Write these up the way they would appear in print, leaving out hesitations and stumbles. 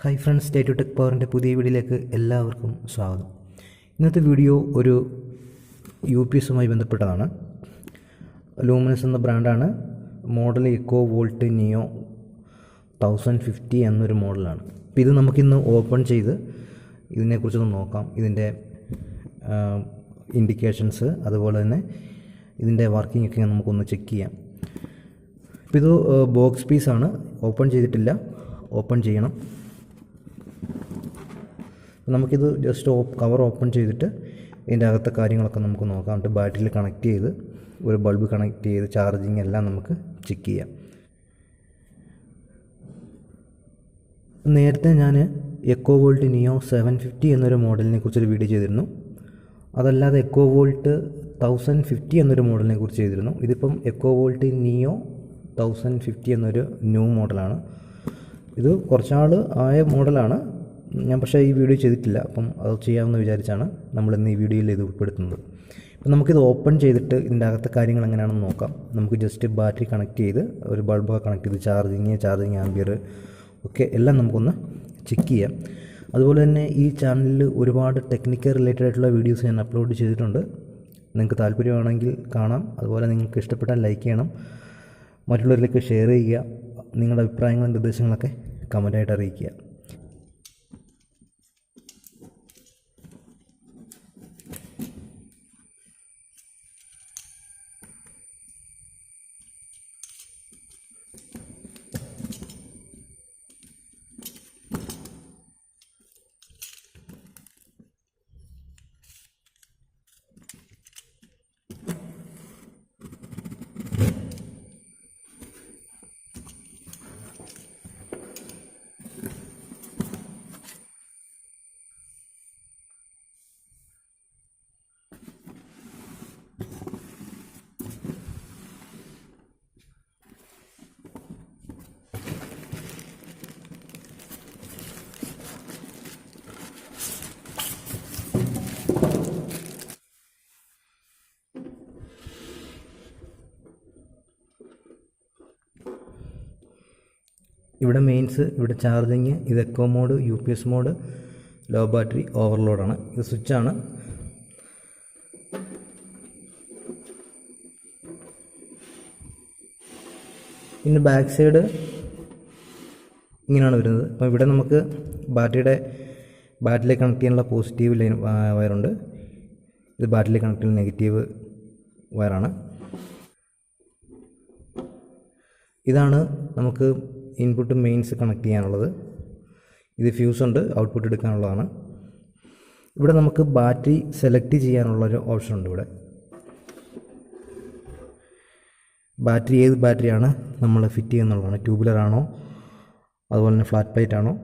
Hi friends, day to tech പവറിൻ്റെ പുതിയ വീഡിയോയിലേക്ക് എല്ലാവർക്കും സ്വാഗതം. ഇന്നത്തെ വീഡിയോ ഒരു യു പി എസുമായി ബന്ധപ്പെട്ടതാണ്. ലൂമിനസ് എന്ന ബ്രാൻഡാണ്. മോഡൽ എക്കോ വോൾട്ട് നിയോ 1050 എന്നൊരു മോഡലാണ്. അപ്പോൾ ഇത് നമുക്കിന്ന് ഓപ്പൺ ചെയ്ത് ഇതിനെക്കുറിച്ചൊന്ന് നോക്കാം. ഇതിൻ്റെ ഇൻഡിക്കേഷൻസ് അതുപോലെ തന്നെ ഇതിൻ്റെ വർക്കിംഗ് ഒക്കെ നമുക്കൊന്ന് ചെക്ക് ചെയ്യാം. ഇപ്പോൾ ഇത് ബോക്സ് പീസാണ്, ഓപ്പൺ ചെയ്തിട്ടില്ല, ഓപ്പൺ ചെയ്യണം. നമുക്കിത് ജസ്റ്റ് കവർ ഓപ്പൺ ചെയ്തിട്ട് ഇതിൻ്റെ അകത്തെ കാര്യങ്ങളൊക്കെ നമുക്ക് നോക്കാം. എന്നിട്ട് ബാറ്ററിയിൽ കണക്ട് ചെയ്ത് ഒരു ബൾബ് കണക്ട് ചെയ്ത് ചാർജിങ് എല്ലാം നമുക്ക് ചെക്ക് ചെയ്യാം. നേരത്തെ ഞാൻ എക്കോ വോൾട്ട് നിയോ 750 എന്നൊരു മോഡലിനെ കുറിച്ചൊരു വീഡിയോ ചെയ്തിരുന്നു. അതല്ലാതെ എക്കോ വോൾട്ട് 1050 എന്നൊരു മോഡലിനെ കുറിച്ച് ചെയ്തിരുന്നു. ഇതിപ്പം എക്കോ വോൾട്ട് നിയോ 1050 എന്നൊരു ന്യൂ മോഡലാണ്. ഇത് കുറച്ചാൾ ആയ മോഡലാണ്. ഞാൻ പക്ഷേ ഈ വീഡിയോ ചെയ്തിട്ടില്ല, അപ്പം അത് ചെയ്യാമെന്ന് വിചാരിച്ചാണ് നമ്മളിന്ന് ഈ വീഡിയോയിൽ ഇത് ഉൾപ്പെടുത്തുന്നത്. അപ്പം നമുക്കിത് ഓപ്പൺ ചെയ്തിട്ട് ഇതിൻ്റെ അകത്തെ കാര്യങ്ങൾ എങ്ങനെയാണെന്ന് നോക്കാം. നമുക്ക് ജസ്റ്റ് ബാറ്ററി കണക്ട് ചെയ്ത് ഒരു ബൾബൊക്കെ കണക്ട് ചെയ്ത് ചാർജിങ് ആംബിയർ ഒക്കെ എല്ലാം നമുക്കൊന്ന് ചെക്ക് ചെയ്യാം. അതുപോലെ തന്നെ ഈ ചാനലിൽ ഒരുപാട് ടെക്നിക്കൽ റിലേറ്റഡ് ആയിട്ടുള്ള വീഡിയോസ് ഞാൻ അപ്ലോഡ് ചെയ്തിട്ടുണ്ട്. നിങ്ങൾക്ക് താല്പര്യമാണെങ്കിൽ കാണാം. അതുപോലെ നിങ്ങൾക്ക് ഇഷ്ടപ്പെട്ടാൽ ലൈക്ക് ചെയ്യണം, മറ്റുള്ളവരിലേക്ക് ഷെയർ ചെയ്യുക, നിങ്ങളുടെ അഭിപ്രായങ്ങളും നിർദ്ദേശങ്ങളൊക്കെ കമൻറ്റായിട്ട് അറിയിക്കുക. ഇവിടെ മെയിൻസ്, ഇവിടെ ചാർജിങ്, ഇത് eco mode, UPS mode, low battery, ഓവർലോഡാണ്. ഇത് സ്വിച്ചാണ്. പിന്നെ ബാക്ക് സൈഡ് ഇങ്ങനെയാണ് വരുന്നത്. അപ്പോൾ ഇവിടെ നമുക്ക് ബാറ്ററിയിലേക്ക് കണക്ട് ചെയ്യാനുള്ള പോസിറ്റീവ് ലൈൻ വയറുണ്ട്. ഇത് ബാറ്ററിയിലേക്ക് കണക്ട് ചെയ്യുന്ന നെഗറ്റീവ് വയറാണ്. ഇതാണ് നമുക്ക് ഇൻപുട്ട് മെയിൻസ് കണക്ട് ചെയ്യാനുള്ളത്. ഇത് ഫ്യൂസ് ഉണ്ട്, ഔട്ട്പുട്ട് എടുക്കാനുള്ളതാണ്. ഇവിടെ നമുക്ക് ബാറ്ററി സെലക്ട് ചെയ്യാനുള്ളൊരു ഓപ്ഷൻ ഉണ്ട്. ഇവിടെ ബാറ്ററി ഏത് ബാറ്ററിയാണ് നമ്മൾ ഫിറ്റ് ചെയ്യുന്നുള്ളതാണ്. ട്യൂബുലർ ആണോ, അതുപോലെ തന്നെ ഫ്ലാറ്റ് പ്ലേറ്റ് ആണോ,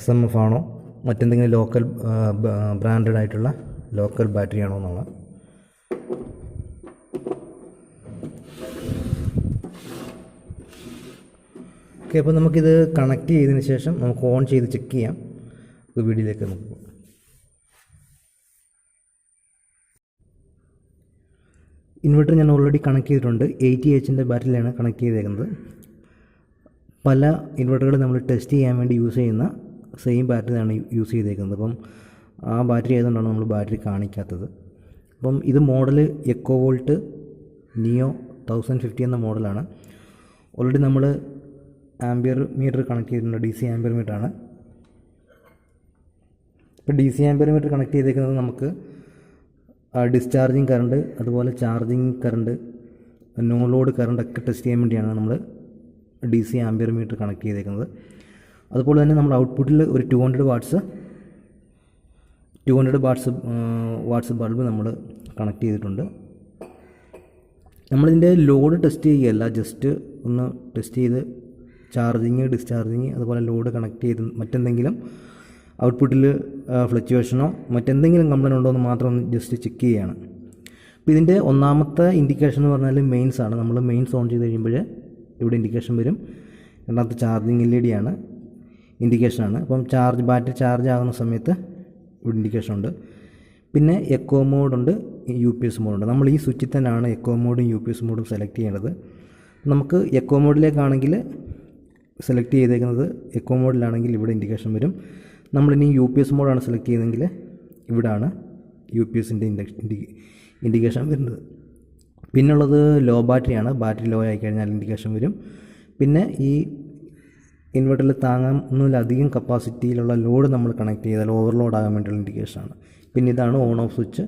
SMF ആണോ, മറ്റെന്തെങ്കിലും ലോക്കൽ ബ്രാൻഡഡ് ആയിട്ടുള്ള ലോക്കൽ ബാറ്ററി ആണോ എന്നുള്ള. ഓക്കെ, അപ്പോൾ നമുക്കിത് കണക്ട് ചെയ്തതിന് ശേഷം നമുക്ക് ഓൺ ചെയ്ത് ചെക്ക് ചെയ്യാം. വീഡിയോയിലേക്ക് നമുക്ക് പോകാം. ഇൻവെർട്ടർ ഞാൻ ഓൾറെഡി കണക്ട് ചെയ്തിട്ടുണ്ട്. 80Hൻ്റെ ബാറ്ററിയിലാണ് കണക്ട് ചെയ്തേക്കുന്നത്. പല ഇൻവെർട്ടറുകൾ നമ്മൾ ടെസ്റ്റ് ചെയ്യാൻ വേണ്ടി യൂസ് ചെയ്യുന്ന സെയിം ബാറ്ററിയാണ് യൂസ് ചെയ്തേക്കുന്നത്. അപ്പം ആ ബാറ്ററി ആയതുകൊണ്ടാണ് നമ്മൾ ബാറ്ററി കാണിക്കാത്തത്. അപ്പം ഇത് മോഡൽ എക്കോ വോൾട്ട് നിയോ 1050 എന്ന മോഡലാണ്. ഓൾറെഡി നമ്മൾ ആംബിയർ മീറ്റർ കണക്ട് ചെയ്തിട്ടുണ്ട്. DC ആംബിയർ മീറ്ററാണ്. ഇപ്പോൾ DC ആംബിയർ മീറ്റർ കണക്ട് ചെയ്തേക്കുന്നത് നമുക്ക് ഡിസ്ചാർജിങ് കറണ്ട്, അതുപോലെ charging current, no load current ഒക്കെ ടെസ്റ്റ് ചെയ്യാൻ വേണ്ടിയാണ് നമ്മൾ DC ആംബിയർ മീറ്റർ കണക്ട് ചെയ്തേക്കുന്നത്. അതുപോലെ തന്നെ നമ്മൾ ഔട്ട്പുട്ടിൽ ഒരു 200 വാട്ട്സ് ബൾബ് നമ്മൾ കണക്ട് ചെയ്തിട്ടുണ്ട്. നമ്മളിതിൻ്റെ ലോഡ് ടെസ്റ്റ് ചെയ്യുകയല്ല, ജസ്റ്റ് ഒന്ന് ടെസ്റ്റ് ചെയ്ത് ചാർജിങ്, ഡിസ്ചാർജിങ്, അതുപോലെ ലോഡ് കണക്ട് ചെയ്ത് മറ്റെന്തെങ്കിലും ഔട്ട്പുട്ടിൽ ഫ്ലക്ച്വേഷനോ മറ്റെന്തെങ്കിലും കംപ്ലൈൻറ്റ് ഉണ്ടോ എന്ന് മാത്രം ഒന്ന് ജസ്റ്റ് ചെക്ക് ചെയ്യുകയാണ്. അപ്പോൾ ഇതിൻ്റെ ഒന്നാമത്തെ ഇൻഡിക്കേഷൻ എന്ന് പറഞ്ഞാൽ മെയിൻസ് ആണ്. നമ്മൾ മെയിൻസ് ഓൺ ചെയ്ത് കഴിയുമ്പോൾ ഇവിടെ ഇൻഡിക്കേഷൻ വരും. രണ്ടാമത്തെ ചാർജിങ് LED ആണ്, ഇൻഡിക്കേഷനാണ്. അപ്പം ബാറ്ററി ചാർജ് ആകുന്ന സമയത്ത് ഇവിടെ ഇൻഡിക്കേഷൻ ഉണ്ട്. പിന്നെ എക്കോ മോഡുണ്ട്, UPS മോഡുണ്ട്. നമ്മൾ ഈ സ്വിച്ചിൽ തന്നെയാണ് എക്കോ മോഡും UPS മോഡും സെലക്ട് ചെയ്യേണ്ടത്. നമുക്ക് എക്കോ മോഡിലേക്കാണെങ്കിൽ സെലക്ട് ചെയ്തേക്കുന്നത് എക്കോ മോഡിലാണെങ്കിൽ ഇവിടെ ഇൻഡിക്കേഷൻ വരും. നമ്മളിനി UPS മോഡാണ് സെലക്ട് ചെയ്തതെങ്കിൽ ഇവിടാണ് UPSൻ്റെ ഇൻഡിക്കേഷൻ വരുന്നത്. പിന്നുള്ളത് ലോ ബാറ്ററിയാണ്. ബാറ്ററി ലോ ആയിക്കഴിഞ്ഞാൽ ഇൻഡിക്കേഷൻ വരും. പിന്നെ ഈ ഇൻവെർട്ടറിൽ താങ്ങാവുന്നതിലധികം കപ്പാസിറ്റിയിലുള്ള ലോഡ് നമ്മൾ കണക്ട് ചെയ്താൽ ഓവർലോഡ് ആകാൻ വേണ്ടിയുള്ള ഇൻഡിക്കേഷനാണ്. പിന്നെ ഇതാണ് ഓൺ ഓഫ് സ്വിച്ച്.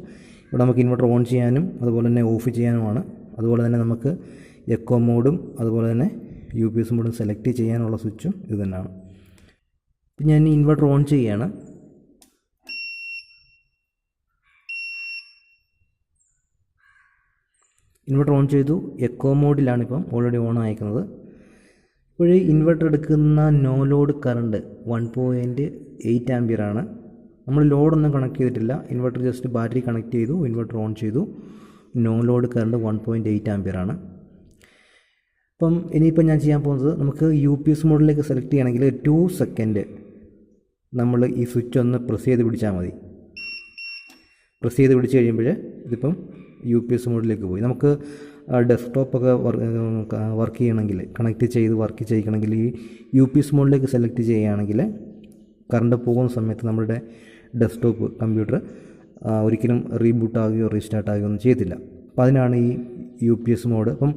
ഇവിടെ നമുക്ക് ഇൻവെർട്ടർ ഓൺ ചെയ്യാനും അതുപോലെ തന്നെ ഓഫ് ചെയ്യാനുമാണ്. അതുപോലെ തന്നെ നമുക്ക് എക്കോ മോഡും അതുപോലെ തന്നെ UPS മോഡും സെലക്ട് ചെയ്യാനുള്ള സ്വിച്ചും ഇത് തന്നെയാണ്. ഞാൻ ഇൻവെർട്ടർ ഓൺ ചെയ്യുകയാണ്. ഇൻവെർട്ടർ ഓൺ ചെയ്തു. എക്കോ മോഡിലാണ് ഇപ്പം ഓൾറെഡി ഓൺ ആയിരിക്കുന്നത്. ഇപ്പോഴേ ഇൻവെർട്ടർ എടുക്കുന്ന നോ ലോഡ് കറണ്ട് 1.8 ആമ്പിയറാണ്. നമ്മൾ ലോഡൊന്നും കണക്ട് ചെയ്തിട്ടില്ല. ഇൻവെർട്ടർ ജസ്റ്റ് ബാറ്ററി കണക്ട് ചെയ്തു, ഇൻവെർട്ടർ ഓൺ ചെയ്തു. നോ ലോഡ് കറണ്ട് 1.8 ആമ്പിയറാണ്. അപ്പം ഇനിയിപ്പോൾ ഞാൻ ചെയ്യാൻ പോകുന്നത്, നമുക്ക് UPS മോഡിലേക്ക് സെലക്ട് ചെയ്യണമെങ്കിൽ 2 സെക്കൻഡ് നമ്മൾ ഈ സ്വിച്ച് ഒന്ന് പ്രസ് ചെയ്ത് പിടിച്ചാൽ മതി. പ്രസ് ചെയ്ത് പിടിച്ച് കഴിയുമ്പോൾ ഇതിപ്പം UPS മോഡിലേക്ക് പോയി. നമുക്ക് ഡെസ്ക്ടോപ്പൊക്കെ വർക്ക് ചെയ്യണമെങ്കിൽ, കണക്ട് ചെയ്ത് വർക്ക് ചെയ്യിക്കണമെങ്കിൽ ഈ UPS മോഡിലേക്ക് സെലക്ട് ചെയ്യുകയാണെങ്കിൽ കറണ്ട് പോകുന്ന സമയത്ത് നമ്മുടെ ഡെസ്ക്ടോപ്പ് കമ്പ്യൂട്ടർ ഒരിക്കലും റീബൂട്ട് ആകുകയോ റീസ്റ്റാർട്ട് ആകുകയോ ഒന്നും ചെയ്യത്തില്ല. അപ്പോൾ അതിനാണ് ഈ UPS മോഡ്. അപ്പം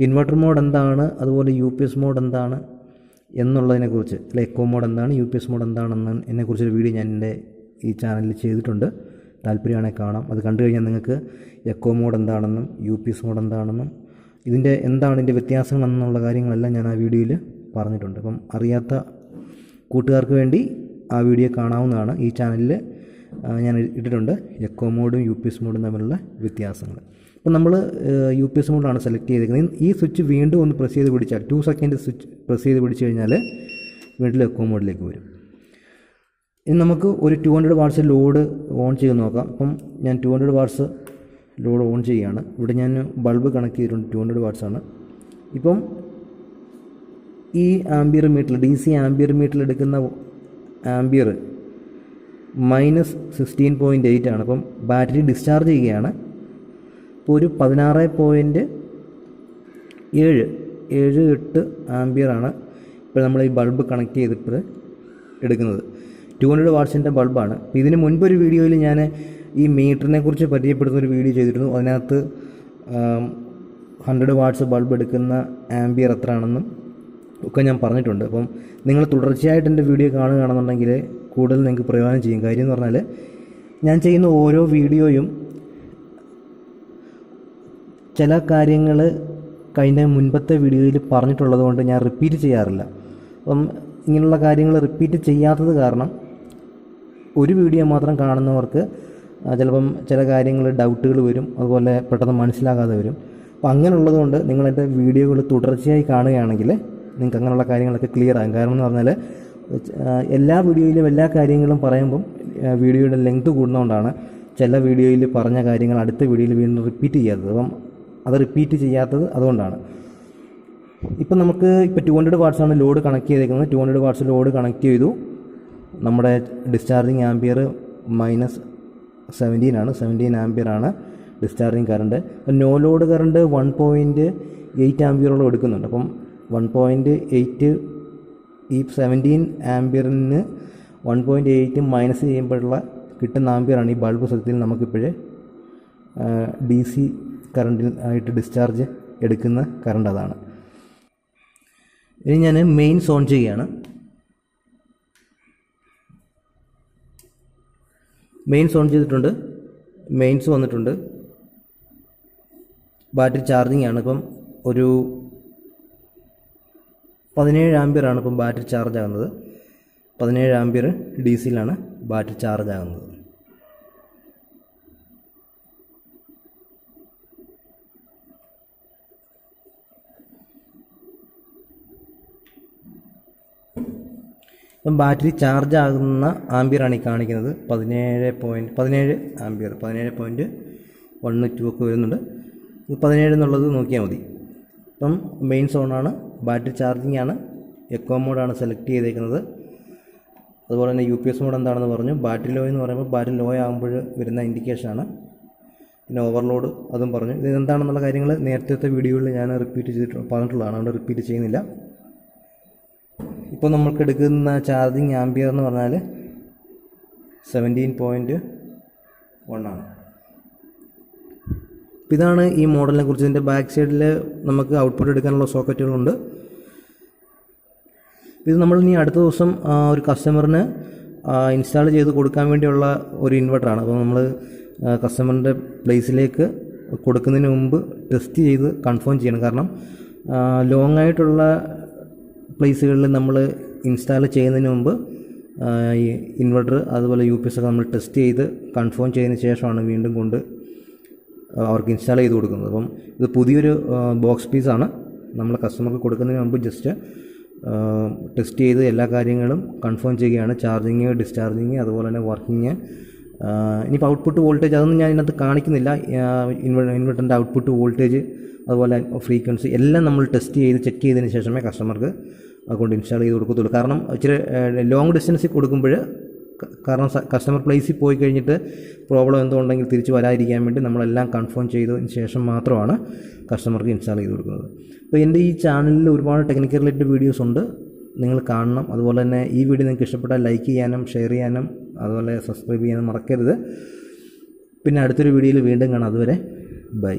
ഇൻവെർട്ടർ മോഡ് എന്താണ്, അതുപോലെ UPS മോഡ് എന്താണ് എന്നുള്ളതിനെക്കുറിച്ച്, അല്ലെ എക്കോ മോഡ് എന്താണ്, UPS മോഡ് എന്താണെന്ന് എന്നെക്കുറിച്ചൊരു വീഡിയോ ഞാൻ എൻ്റെ ഈ ചാനലിൽ ചെയ്തിട്ടുണ്ട്. താല്പര്യമാണെങ്കിൽ കാണാം. അത് കണ്ടു കഴിഞ്ഞാൽ നിങ്ങൾക്ക് എക്കോ മോഡ് എന്താണെന്നും UPS മോഡ് എന്താണെന്നും എന്താണ് ഇതിൻ്റെ വ്യത്യാസങ്ങൾ എന്നുള്ള കാര്യങ്ങളെല്ലാം ഞാൻ ആ വീഡിയോയിൽ പറഞ്ഞിട്ടുണ്ട്. അപ്പം അറിയാത്ത കൂട്ടുകാർക്ക് വേണ്ടി ആ വീഡിയോ കാണാവുന്നതാണ്. ഈ ചാനലിൽ ഞാൻ ഇട്ടിട്ടുണ്ട് എക്കോ മോഡും UPS മോഡും തമ്മിലുള്ള വ്യത്യാസങ്ങൾ. അപ്പം നമ്മൾ UPS മോഡാണ് സെലക്ട് ചെയ്തിരിക്കുന്നത്. ഈ സ്വിച്ച് വീണ്ടും ഒന്ന് പ്രസ് ചെയ്ത് പിടിച്ചാൽ 2 സെക്കൻഡ് സ്വിച്ച് പ്രസ് ചെയ്ത് പിടിച്ച് കഴിഞ്ഞാൽ വീണ്ടും എക്കോ മോഡിലേക്ക് വരും. ഇനി നമുക്ക് ഒരു 200 വാട്ട്സ് ലോഡ് ഓൺ ചെയ്ത് നോക്കാം. അപ്പം ഞാൻ 200 വാട്ട്സ് ലോഡ് ഓൺ ചെയ്യുകയാണ്. ഇവിടെ ഞാൻ ബൾബ് കണക്ട് ചെയ്തിട്ടുണ്ട്, 200 വാട്ട്സ് ആണ്. ഇപ്പം ഈ ആംബിയർ മീറ്റർ, DC ആംബിയർ മീറ്ററിൽ എടുക്കുന്ന ആംബിയർ -16.8 ആണ്. അപ്പം ബാറ്ററി ഡിസ്ചാർജ് ചെയ്യുകയാണ്. ഇപ്പോൾ ഒരു 16.78 ആംബിയറാണ് ഇപ്പോൾ നമ്മൾ ഈ ബൾബ് കണക്ട് ചെയ്തിട്ട് എടുക്കുന്നത്. 200 വാട്ട്സിൻ്റെ ബൾബാണ്. ഇതിന് മുൻപൊരു വീഡിയോയിൽ ഞാൻ ഈ മീറ്ററിനെ കുറിച്ച് പരിചയപ്പെടുത്തുന്നൊരു വീഡിയോ ചെയ്തിരുന്നു. അതിനകത്ത് 100 വാട്ട്സ് ബൾബ് എടുക്കുന്ന ആംബിയർ എത്രയാണെന്നും ഒക്കെ ഞാൻ പറഞ്ഞിട്ടുണ്ട്. അപ്പം നിങ്ങൾ തുടർച്ചയായിട്ട് എൻ്റെ വീഡിയോ കാണുകയാണെന്നുണ്ടെങ്കിൽ കൂടുതൽ നിങ്ങൾക്ക് പ്രയോജനം ചെയ്യും. കാര്യം എന്ന് പറഞ്ഞാൽ ഞാൻ ചെയ്യുന്ന ഓരോ വീഡിയോയും ചില കാര്യങ്ങൾ കഴിഞ്ഞ മുൻപത്തെ വീഡിയോയിൽ പറഞ്ഞിട്ടുള്ളത് കൊണ്ട് ഞാൻ റിപ്പീറ്റ് ചെയ്യാറില്ല. അപ്പം ഇങ്ങനെയുള്ള കാര്യങ്ങൾ റിപ്പീറ്റ് ചെയ്യാത്തത് കാരണം ഒരു വീഡിയോ മാത്രം കാണുന്നവർക്ക് ചിലപ്പം ചില കാര്യങ്ങൾ ഡൗട്ടുകൾ വരും, അതുപോലെ പെട്ടെന്ന് മനസ്സിലാകാതെ വരും. അപ്പോൾ അങ്ങനെയുള്ളത് കൊണ്ട് നിങ്ങളെൻ്റെ വീഡിയോകൾ തുടർച്ചയായി കാണുകയാണെങ്കിൽ നിങ്ങൾക്ക് അങ്ങനെയുള്ള കാര്യങ്ങളൊക്കെ ക്ലിയർ ആകും. കാരണം എന്ന് പറഞ്ഞാൽ എല്ലാ വീഡിയോയിലും എല്ലാ കാര്യങ്ങളും പറയുമ്പം വീഡിയോയുടെ ലെങ്ത് കൂടുന്നതുകൊണ്ടാണ് ചില വീഡിയോയിൽ പറഞ്ഞ കാര്യങ്ങൾ അടുത്ത വീഡിയോയിൽ വീണ്ടും റിപ്പീറ്റ് ചെയ്യാത്തത്. അപ്പം അത് റിപ്പീറ്റ് ചെയ്യാത്തത് അതുകൊണ്ടാണ്. ഇപ്പം നമുക്ക് 200 വാട്ട്സാണ് ലോഡ് കണക്ട് ചെയ്തേക്കുന്നത്. 200 വാട്ട്സ് ലോഡ് കണക്ട് ചെയ്തു. നമ്മുടെ ഡിസ്ചാർജിങ് ആംബിയർ -17 ആണ്. 17 ആംബിയറാണ് discharging current. No load current 1.8 ആംബിയറോളം എടുക്കുന്നുണ്ട്. അപ്പം 1.8 ഈ 17 ആംബിയറിന് 1.8 മൈനസ് ചെയ്യുമ്പോഴുള്ള കിട്ടുന്ന ആംബിയറാണ് ഈ ബൾബ് സത്യത്തിൽ നമുക്കിപ്പോഴേ DC കറണ്ടിൽ ആയിട്ട് ഡിസ്ചാർജ് എടുക്കുന്ന കറണ്ട് അതാണ്. ഇനി ഞാൻ മെയിൻസ് ഓൺ ചെയ്യുകയാണ്. മെയിൻസ് ഓൺ ചെയ്തിട്ടുണ്ട്. മെയിൻസ് വന്നിട്ടുണ്ട്. ബാറ്ററി ചാർജിങ് ആണ്. ഇപ്പം ഒരു 17 ആംബിയറാണ് ഇപ്പം ബാറ്ററി ചാർജ് ആകുന്നത്. 17 ആംബിയർ DCയിലാണ് ബാറ്ററി ചാർജ് ആകുന്നത്. ഇപ്പം ബാറ്ററി ചാർജ് ആകുന്ന ആംബിയറാണ് ഈ കാണിക്കുന്നത്. 17 ആംബിയർ, 17.12 ഒക്കെ വരുന്നുണ്ട്. 17 എന്നുള്ളത് നോക്കിയാൽ മതി. ഇപ്പം മെയിൻസ് ഓണാണ്, ബാറ്ററി ചാർജിങ് ആണ്, എക്കോ മോഡാണ് സെലക്ട് ചെയ്തേക്കുന്നത്. അതുപോലെ തന്നെ UPS മോഡ് എന്താണെന്ന് പറഞ്ഞു. ബാറ്ററി ലോ എന്ന് പറയുമ്പോൾ ബാറ്ററി ലോ ആകുമ്പോൾ വരുന്ന ഇൻഡിക്കേഷനാണ്. പിന്നെ ഓവർലോഡ് അതും പറഞ്ഞു. ഇത് എന്താണെന്നുള്ള കാര്യങ്ങൾ നേരത്തെ വീഡിയോയിൽ ഞാൻ റിപ്പീറ്റ് പറഞ്ഞിട്ടുള്ളതാണ്. അതുകൊണ്ട് റിപ്പീറ്റ് ചെയ്യുന്നില്ല. ഇപ്പോൾ നമുക്ക് എടുക്കുന്ന ചാർജിങ് ആംബിയർ എന്ന് പറഞ്ഞാൽ 17.1 ആണ്. ഇതാണ് ഈ മോഡലിനെ കുറിച്ച്. ഇതിൻ്റെ ബാക്ക് സൈഡിൽ നമുക്ക് ഔട്ട്പുട്ട് എടുക്കാനുള്ള സോക്കറ്റുകളുണ്ട്. ഇത് നമ്മൾ ഇനി അടുത്ത ദിവസം ഒരു കസ്റ്റമറിന് ഇൻസ്റ്റാൾ ചെയ്ത് കൊടുക്കാൻ വേണ്ടിയുള്ള ഒരു ഇൻവെർട്ടറാണ്. അപ്പോൾ നമ്മൾ കസ്റ്റമറിൻ്റെ പ്ലേസിലേക്ക് കൊടുക്കുന്നതിന് മുമ്പ് ടെസ്റ്റ് ചെയ്ത് കൺഫേം ചെയ്യണം. കാരണം ലോങ് ആയിട്ടുള്ള പ്ലേസുകളിൽ നമ്മൾ ഇൻസ്റ്റാൾ ചെയ്യുന്നതിന് മുമ്പ് ഈ ഇൻവെർട്ടർ അതുപോലെ UPS ഒക്കെ നമ്മൾ ടെസ്റ്റ് ചെയ്ത് കൺഫേം ചെയ്തതിന് ശേഷമാണ് വീണ്ടും കൊണ്ട് അവർക്ക് ഇൻസ്റ്റാൾ ചെയ്ത് കൊടുക്കുന്നത്. അപ്പം ഇത് പുതിയൊരു ബോക്സ് പീസാണ്. നമ്മൾ കസ്റ്റമർക്ക് കൊടുക്കുന്നതിന് മുമ്പ് ജസ്റ്റ് ടെസ്റ്റ് ചെയ്ത് എല്ലാ കാര്യങ്ങളും കൺഫേം ചെയ്യുകയാണ്. ചാർജിങ്, ഡിസ്ചാർജിങ്, അതുപോലെ തന്നെ വർക്കിങ്. ഇനിയിപ്പോൾ ഔട്ട്പുട്ട് വോൾട്ടേജ് അതൊന്നും ഞാൻ ഇതിനകത്ത് കാണിക്കുന്നില്ല. ഇൻവെർട്ടറിൻ്റെ ഔട്ട്പുട്ട് വോൾട്ടേജ് അതുപോലെ ഫ്രീക്വൻസി എല്ലാം നമ്മൾ ടെസ്റ്റ് ചെയ്ത് ചെക്ക് ചെയ്തതിന് ശേഷമേ കസ്റ്റമർക്ക് അതുകൊണ്ട് ഇൻസ്റ്റാൾ ചെയ്ത് കൊടുക്കത്തുള്ളൂ. കാരണം ഇച്ചിരി ലോങ് ഡിസ്റ്റൻസിൽ കൊടുക്കുമ്പോൾ കാരണം കസ്റ്റമർ പ്ലേസിൽ പോയി കഴിഞ്ഞിട്ട് പ്രോബ്ലം എന്തുണ്ടെങ്കിൽ തിരിച്ച് വരാതിരിക്കാൻ വേണ്ടി നമ്മളെല്ലാം കൺഫേം ചെയ്തതിന് ശേഷം മാത്രമാണ് കസ്റ്റമർക്ക് ഇൻസ്റ്റാൾ ചെയ്ത് കൊടുക്കുന്നത്. അപ്പോൾ എൻ്റെ ഈ ചാനലിൽ ഒരുപാട് ടെക്നിക്കൽ റിലേറ്റഡ് വീഡിയോസ് ഉണ്ട്, നിങ്ങൾ കാണണം. അതുപോലെ തന്നെ ഈ വീഡിയോ നിങ്ങൾക്ക് ഇഷ്ടപ്പെട്ടാൽ ലൈക്ക് ചെയ്യാനും ഷെയർ ചെയ്യാനും അതുപോലെ സബ്സ്ക്രൈബ് ചെയ്യാനും മറക്കരുത്. പിന്നെ അടുത്തൊരു വീഡിയോയിൽ വീണ്ടും കാണാം. അതുവരെ ബൈ.